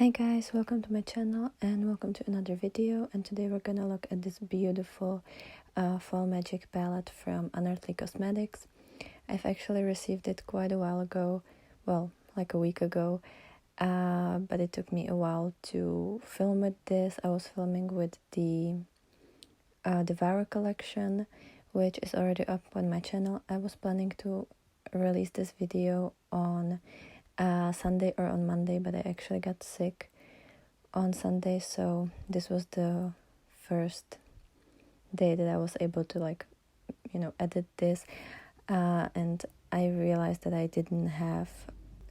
Hi guys, welcome to my channel and welcome to another video, and today we're gonna look at this beautiful fall magic palette from Unearthly Cosmetics. I've actually received it quite a while ago, well, like a week ago, but it took me a while to film with this. I was filming with the Devour collection, which is already up on my channel. I was planning to release this video on Sunday or on Monday, but I actually got sick on Sunday, so this was the first day that I was able to edit this, and I realized that I didn't have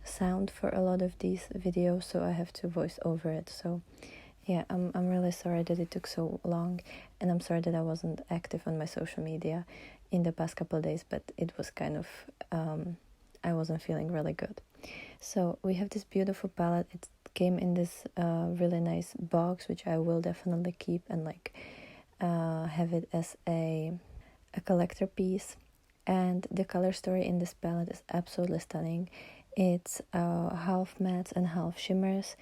sound for a lot of these videos, so I have to voice over it. So yeah, I'm really sorry that it took so long, and I'm sorry that I wasn't active on my social media in the past couple of days, but it was kind of I wasn't feeling really good. So we have this beautiful palette. It came in this really nice box, which I will definitely keep and have it as a collector piece. And the color story in this palette is absolutely stunning. It's half mattes and half shimmers.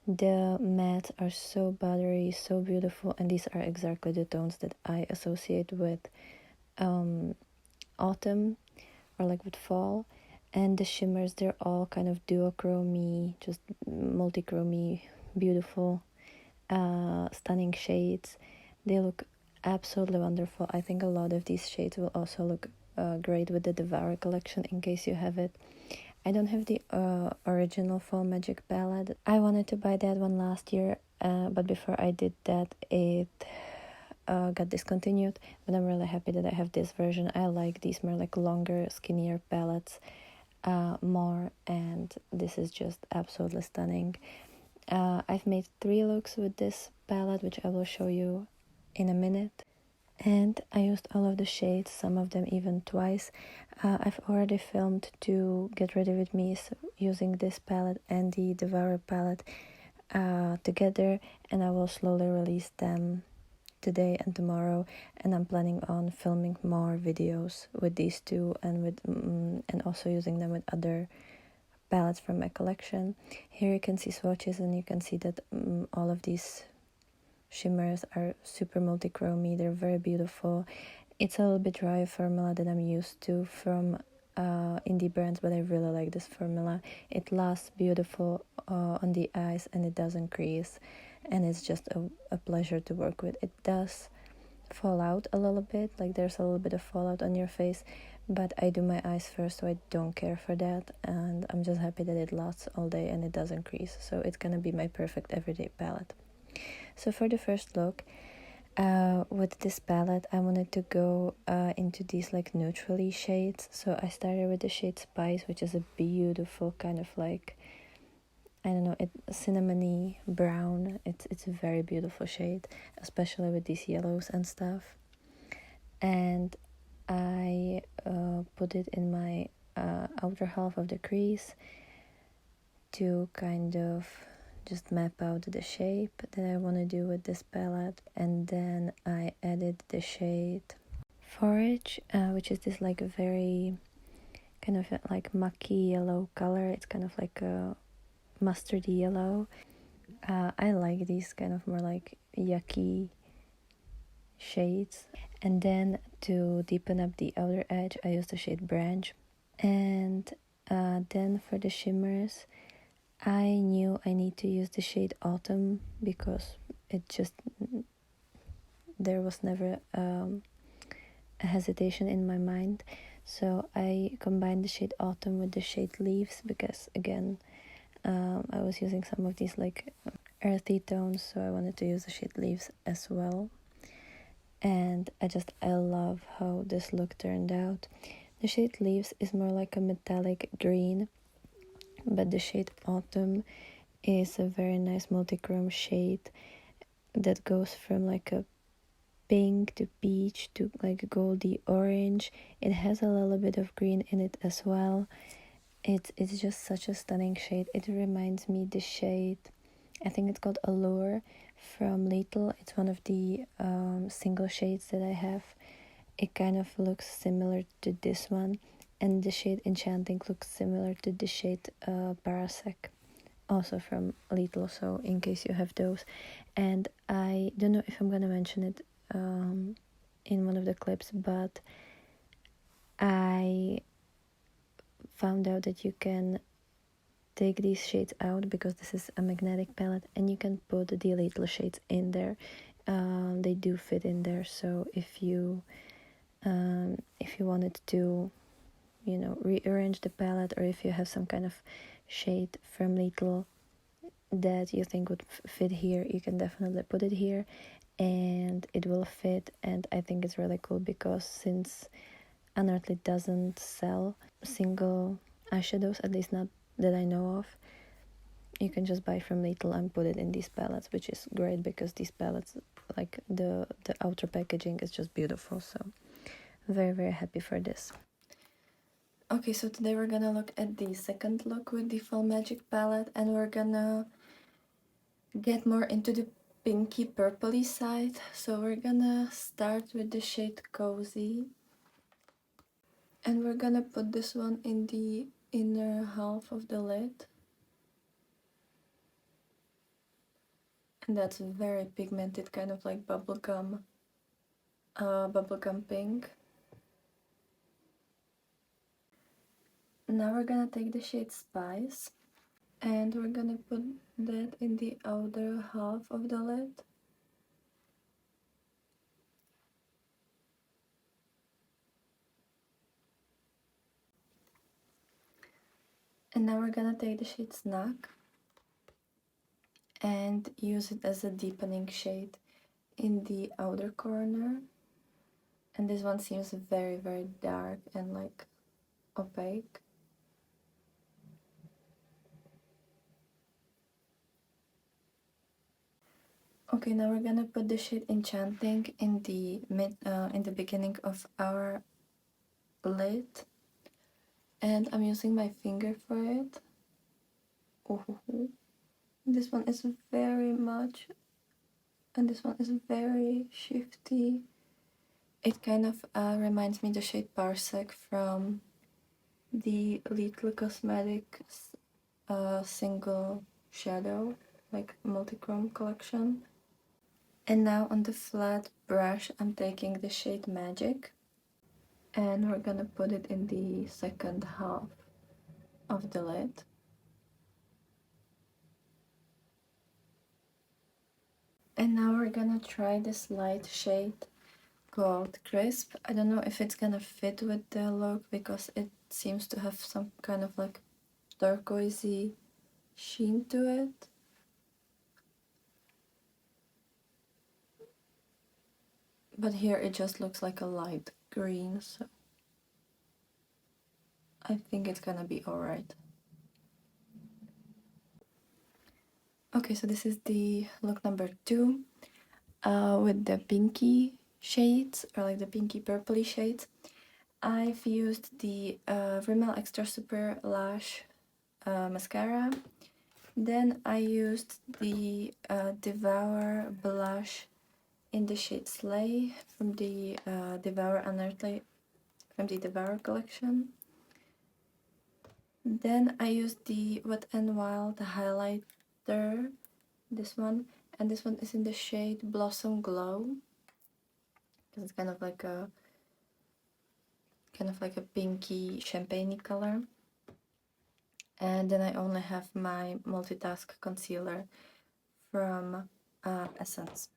The mattes are so buttery, so beautiful, and these are exactly the tones that I associate with autumn or with fall. And the shimmers, they're all kind of duochrome, just multichrome, beautiful, stunning shades. They look absolutely wonderful. I think a lot of these shades will also look great with the Devour collection, in case you have it. I don't have the original Fall Magic palette. I wanted to buy that one last year, but before I did that, it got discontinued. But I'm really happy that I have this version. I like these more longer, skinnier palettes more, and this is just absolutely stunning. I've made 3 looks with this palette, which I will show you in a minute, and I used all of the shades, some of them even twice. I've already filmed to get ready with me using this palette and the Devour palette together, and I will slowly release them today and tomorrow, and I'm planning on filming more videos with these two and also using them with other palettes from my collection. Here you can see swatches, and you can see that all of these shimmers are super multichrome. They're very beautiful. It's a little bit dry formula that I'm used to from indie brands, but I really like this formula. It lasts beautiful on the eyes, and it doesn't crease, and it's just a pleasure to work with. It does fall out a little bit, there's a little bit of fallout on your face, but I do my eyes first, so I don't care for that, and I'm just happy that it lasts all day and it doesn't crease. So it's gonna be my perfect everyday palette. So for the first look, with this palette, I wanted to go into these neutrally shades. So I started with the shade Spice, which is a beautiful kind of I don't know, cinnamony brown. It's a very beautiful shade, especially with these yellows and stuff. And I put it in my outer half of the crease to kind of just map out the shape that I want to do with this palette. And then I added the shade Forage, which is this very kind of mucky yellow color. It's kind of like a mustardy yellow. I like these kind of more yucky shades. And then to deepen up the outer edge, I used the shade Branch. And then for the shimmers, I knew I need to use the shade Autumn because there was never a hesitation in my mind. So I combined the shade Autumn with the shade Leaves because, again, I was using some of these earthy tones, so I wanted to use the shade Leaves as well. And I love how this look turned out. The shade Leaves is more like a metallic green, but the shade Autumn is a very nice multichrome shade that goes from a pink to peach to goldy orange. It has a little bit of green in it as well. It's just such a stunning shade. It reminds me the shade, I think it's called Allure from Lethal. It's one of the single shades that I have. It kind of looks similar to this one, and the shade Enchanting looks similar to the shade Parasec also from Little, so in case you have those. And I don't know if I'm gonna mention it in one of the clips, but I found out that you can take these shades out because this is a magnetic palette, and you can put the Little shades in there. They do fit in there, so if you wanted to, you know, rearrange the palette, or if you have some kind of shade from Little that you think would fit here, you can definitely put it here and it will fit. And I think it's really cool because since Unearthly doesn't sell single eyeshadows, at least not that I know of, you can just buy from Little and put it in these palettes, which is great because these palettes, like the outer packaging is just beautiful. So very, very happy for this. Okay, so today we're gonna look at the second look with the Fall Magic palette, and we're gonna get more into the pinky purpley side. So we're gonna start with the shade Cozy, and we're gonna put this one in the inner half of the lid. And that's very pigmented, kind of like bubblegum pink. Now we're gonna take the shade Spice, and we're gonna put that in the outer half of the lid. And now we're gonna take the shade Snack and use it as a deepening shade in the outer corner. And this one seems very, very dark and like opaque. Okay, now we're gonna put the shade Enchanting in the beginning of our lid, and I'm using my finger for it. Ooh. This one is very much, and this one is very shifty. It kind of reminds me the shade Parsec from the Little Cosmetics single shadow, like multi-chrome collection. And now on the flat brush, I'm taking the shade Magic, and we're gonna put it in the second half of the lid. And now we're gonna try this light shade called Crisp. I don't know if it's gonna fit with the look because it seems to have some kind of like turquoisey sheen to it. But here it just looks like a light green, so I think it's gonna be alright. Okay, so this is the look number 2 with the pinky shades, or like the pinky purpley shades. I've used the Rimmel Extra Super Lash mascara. Then I used the Devour blush in the shade Slay from the Devour Unearthly, from the Devour collection. Then I used the Wet n Wild highlighter, this one, and this one is in the shade Blossom Glow. It's kind of like a pinky champagne color. And then I only have my Multitask concealer from Essence.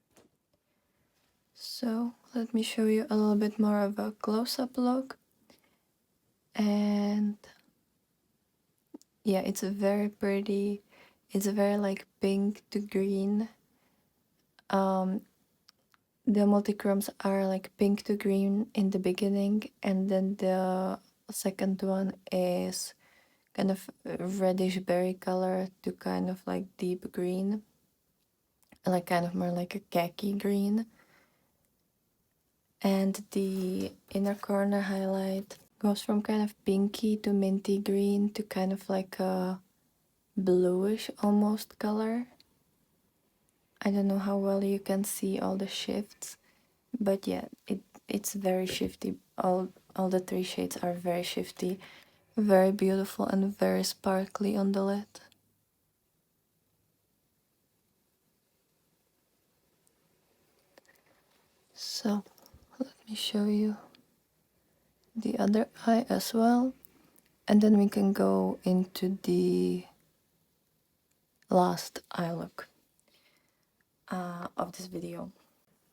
So let me show you a little bit more of a close-up look. And yeah, it's a very pretty, it's a very like pink to green. The multichromes are like pink to green in the beginning, and then the second one is kind of reddish berry color to kind of like deep green, like kind of more like a khaki green. And the inner corner highlight goes from kind of pinky to minty green to kind of like a bluish almost color. I don't know how well you can see all the shifts, but yeah, it's very shifty. All the 3 shades are very shifty, very beautiful and very sparkly on the lid. So let me show you the other eye as well, and then we can go into the last eye look of this video.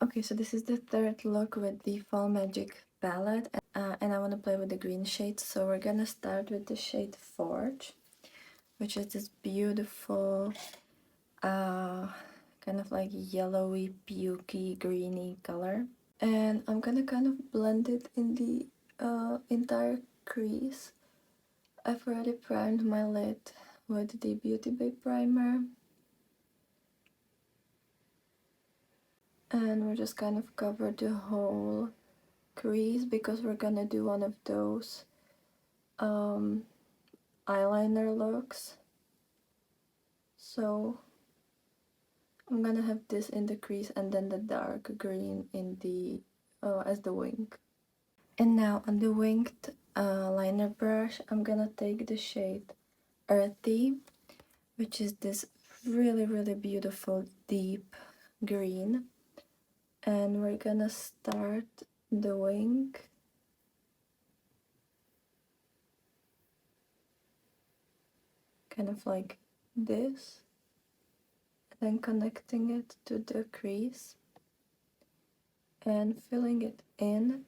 Okay, so this is the third look with the Fall Magic palette, and I want to play with the green shades. So we're gonna start with the shade Forge, which is this beautiful kind of like yellowy, pukey, greeny color. And I'm gonna kind of blend it in the entire crease. I've already primed my lid with the Beauty Bay primer. And we're just kind of cover the whole crease because we're gonna do one of those eyeliner looks. So I'm gonna have this in the crease and then the dark green in the as the wing. And now on the winged liner brush, I'm gonna take the shade Earthy, which is this really beautiful deep green, and we're gonna start the wing. Kind of like this, then connecting it to the crease and filling it in.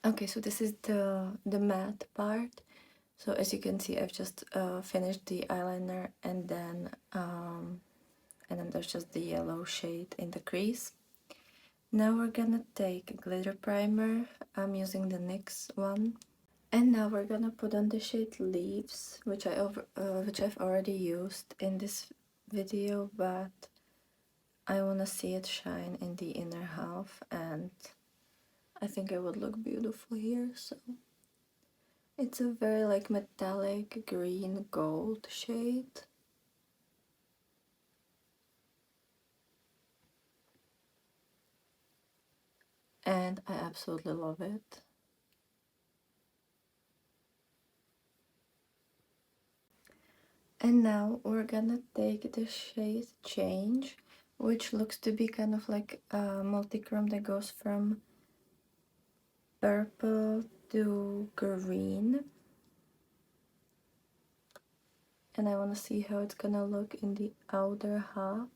Okay, so this is the matte part. So as you can see, I've just finished the eyeliner, and then there's just the yellow shade in the crease. Now we're gonna take a glitter primer. I'm using the NYX one. And now we're gonna put on the shade Leaves, which I've already used in this video, but I wanna see it shine in the inner half, and I think it would look beautiful here. So it's a very like metallic green gold shade. And I absolutely love it. And now we're gonna take the shade Change, which looks to be kind of like a multi-chrome that goes from purple to green. And I want to see how it's gonna look in the outer half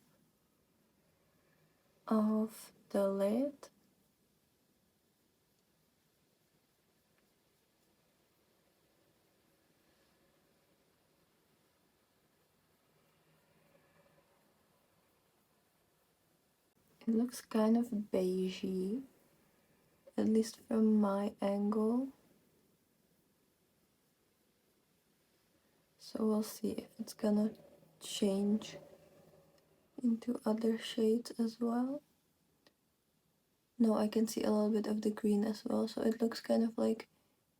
of the lid. It looks kind of beigey, at least from my angle. So we'll see if it's gonna change into other shades as well. No, I can see a little bit of the green as well, so it looks kind of like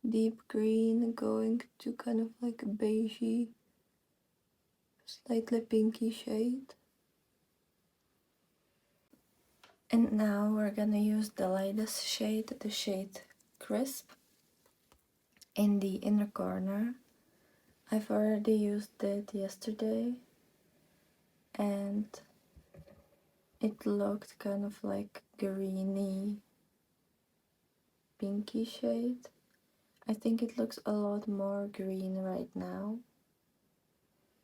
deep green going to kind of like a beigey, slightly pinky shade. And now we're gonna use the lightest shade, the shade Crisp, in the inner corner. I've already used it yesterday, and it looked kind of like greeny, pinky shade. I think it looks a lot more green right now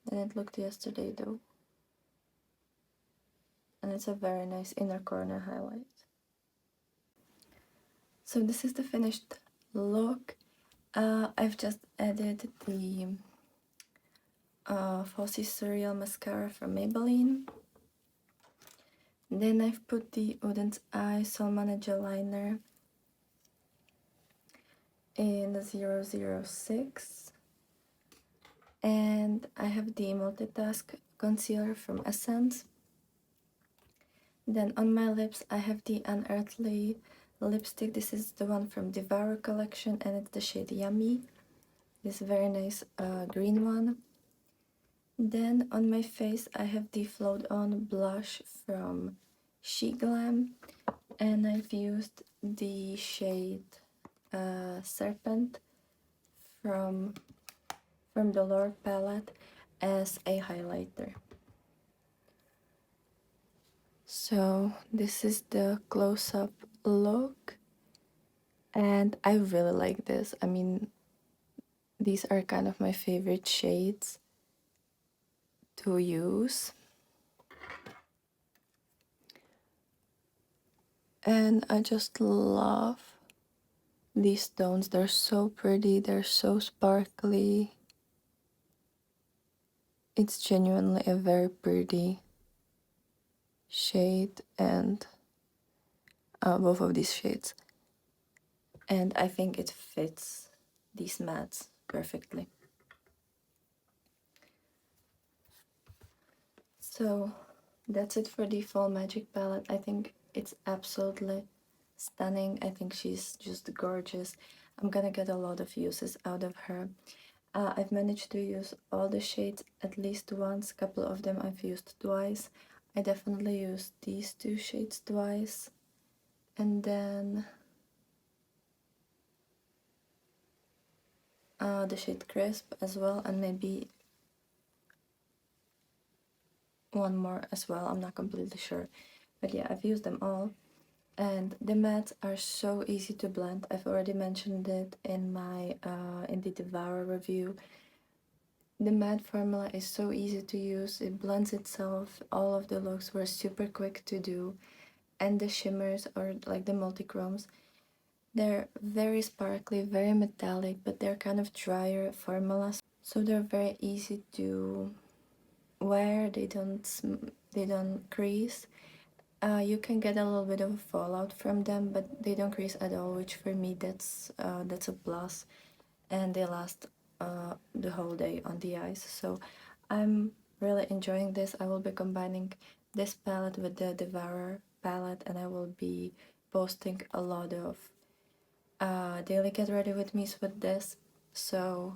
than it looked yesterday though. And it's a very nice inner corner highlight. So this is the finished look. I've just added the falsies Surreal mascara from Maybelline. Then I've put the Woodens Eye Soul Gel Liner in 006. And I have the Multitask concealer from Essence. Then on my lips I have the Unearthly lipstick. This is the one from Devour collection, and it's the shade Yummy. This very nice green one. Then on my face I have the Float On blush from She Glam, and I've used the shade Serpent from from the Lord palette as a highlighter. So this is the close-up look, and I really like this. I mean, these are kind of my favorite shades to use. And I just love these stones. They're so pretty, they're so sparkly. It's genuinely a very pretty shade, and both of these shades. And I think it fits these mattes perfectly. So that's it for the Fall Magic palette. I think it's absolutely stunning. I think she's just gorgeous. I'm gonna get a lot of uses out of her. I've managed to use all the shades at least once. A couple of them I've used twice. I definitely used these two shades twice. And then the shade Crisp as well, and maybe one more as well. I'm not completely sure. But yeah, I've used them all. And the mattes are so easy to blend. I've already mentioned it in my in the Devour review. The matte formula is so easy to use. It blends itself. All of the looks were super quick to do. And the shimmers, or like the multichromes, they're very sparkly, very metallic, but they're kind of drier formulas. So they're very easy to wear. They don't crease. You can get a little bit of fallout from them, but they don't crease at all, which for me that's a plus. And they last the whole day on the eyes. So I'm really enjoying this. I will be combining this palette with the Devour palette, and I will be posting a lot of daily get ready with me's with this. So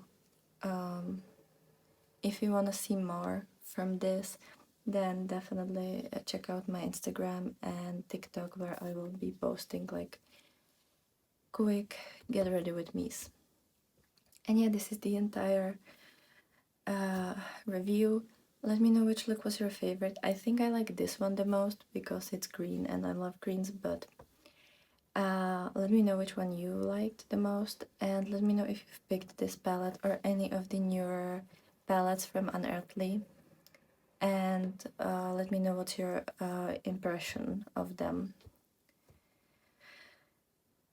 if you want to see more from this, then definitely check out my Instagram and TikTok, where I will be posting like quick get ready with me's. And yeah, this is the entire review. Let me know which look was your favorite. I think I like this one the most because it's green and I love greens, but let me know which one you liked the most, and let me know if you've picked this palette or any of the newer palettes from Unearthly, and let me know what's your impression of them.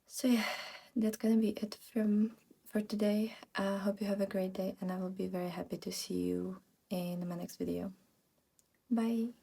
So yeah, that's gonna be it for today. I hope you have a great day, and I will be very happy to see you in my next video. Bye!